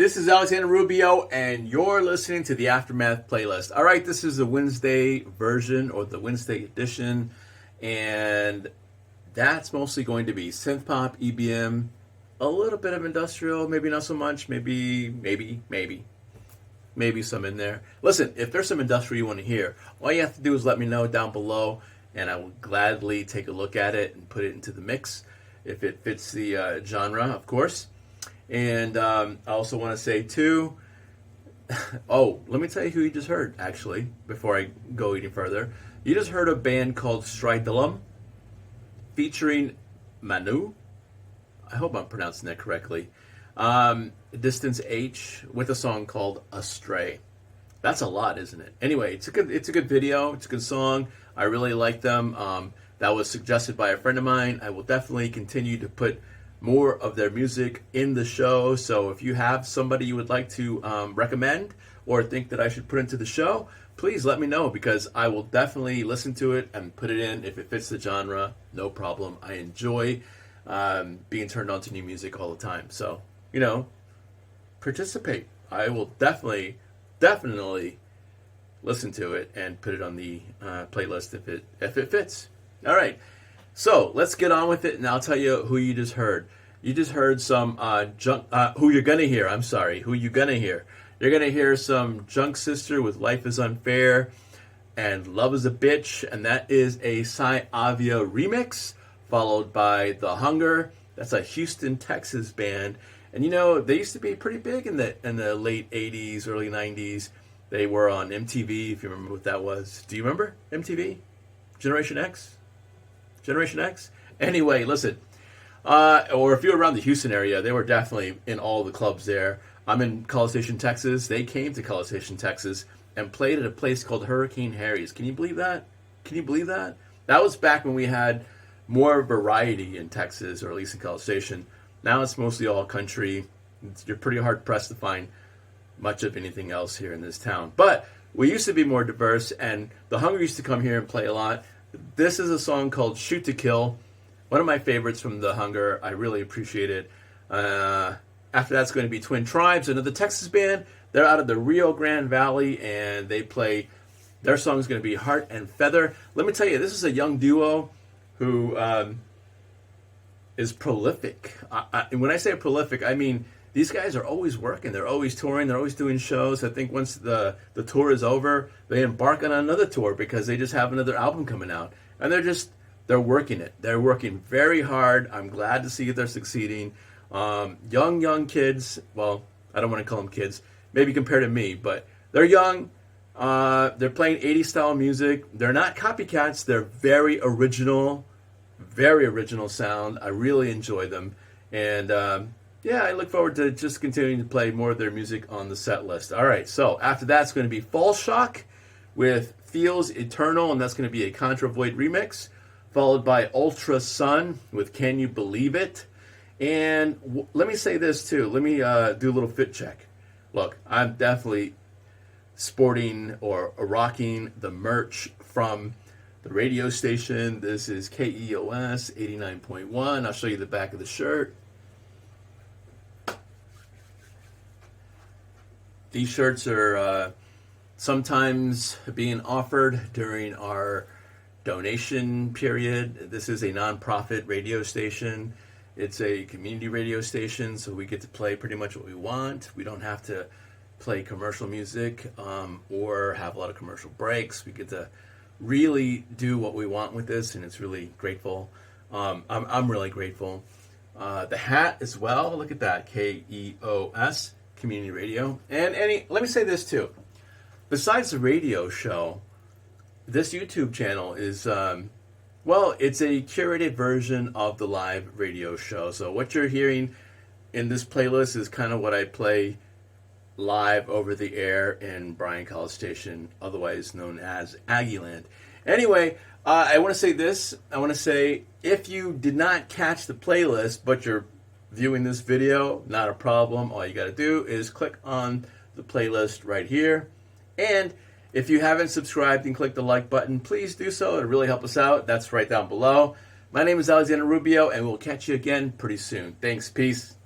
This is Alexander Rubio, and you're listening to the Aftermath playlist. All right, this is the Wednesday version, or the Wednesday edition, and that's mostly going to be synthpop, EBM, a little bit of industrial, maybe not so much, maybe some in there. Listen, if there's some industrial you want to hear, all you have to do is let me know down below, and I will gladly take a look at it and put it into the mix, if it fits the genre, of course. And I also want to say, too, oh, let me tell you who you just heard, actually, before I go any further. You just heard a band called Stridulum featuring Manu. I hope I'm pronouncing that correctly. Distance H with a song called Astray. That's a lot, isn't it? Anyway, it's a good video. It's a good song. I really like them. That was suggested by a friend of mine. I will definitely continue to put more of their music in the show. So if you have somebody you would like to recommend or think that I should put into the show, please let me know, because I will definitely listen to it and put it in if it fits the genre. No problem. I enjoy being turned on to new music all the time. So, participate. I will definitely listen to it and put it on the playlist if it fits. All right. So let's get on with it, and I'll tell you who you just heard. You just heard some who you're gonna hear. I'm sorry, who you gonna hear? You're gonna hear some Junk Sister with "Life Is Unfair" and "Love Is a Bitch," and that is a Cy Avia remix, followed by The Hunger. That's a Houston, Texas band, and they used to be pretty big in the late '80s, early '90s. They were on MTV, if you remember what that was. Do you remember MTV? Generation X? Anyway, listen. Or if you're around the Houston area, they were definitely in all the clubs there. I'm in College Station, Texas. They came to College Station, Texas, and played at a place called Hurricane Harry's. Can you believe that? That was back when we had more variety in Texas, or at least in College Station. Now it's mostly all country. You're pretty hard-pressed to find much of anything else here in this town. But we used to be more diverse, and The Hunger used to come here and play a lot. This is a song called Shoot to Kill. One of my favorites from The Hunger. I really appreciate it. After that's going to be Twin Tribes, another Texas band. They're out of the Rio Grande Valley, and their song is going to be Heart and Feather. Let me tell you, this is a young duo who is prolific. And when I say prolific, I mean these guys are always working. They're always touring. They're always doing shows. I think once the tour is over, they embark on another tour because they just have another album coming out. And they're working it. They're working very hard. I'm glad to see they're succeeding. Young kids. Well, I don't want to call them kids. Maybe compared to me, but they're young. They're playing 80s style music. They're not copycats. They're very original sound. I really enjoy them. And I look forward to just continuing to play more of their music on the set list. All right, so after that, it's going to be Fall Shock with Feels Eternal, and that's going to be a Contra Void remix, followed by Ultra Sun with Can You Believe It? And let me say this, too. Let me do a little fit check. Look, I'm definitely sporting or rocking the merch from the radio station. This is KEOS 89.1. I'll show you the back of the shirt. These shirts are sometimes being offered during our donation period. This is a nonprofit radio station. It's a community radio station, so we get to play pretty much what we want. We don't have to play commercial music or have a lot of commercial breaks. We get to really do what we want with this, and it's really grateful. I'm really grateful. The hat as well. Look at that, KEOS. Community radio. And let me say this too. Besides the radio show, this YouTube channel is, it's a curated version of the live radio show. So what you're hearing in this playlist is kind of what I play live over the air in Bryan College Station, otherwise known as Aggieland. Anyway, I want to say this. I want to say, if you did not catch the playlist, but you're viewing this video, not a problem. All you got to do is click on the playlist right here. And if you haven't subscribed and clicked the like button, please do so. It'll really help us out. That's right down below. My name is Alexander Rubio, and we'll catch you again pretty soon. Thanks. Peace.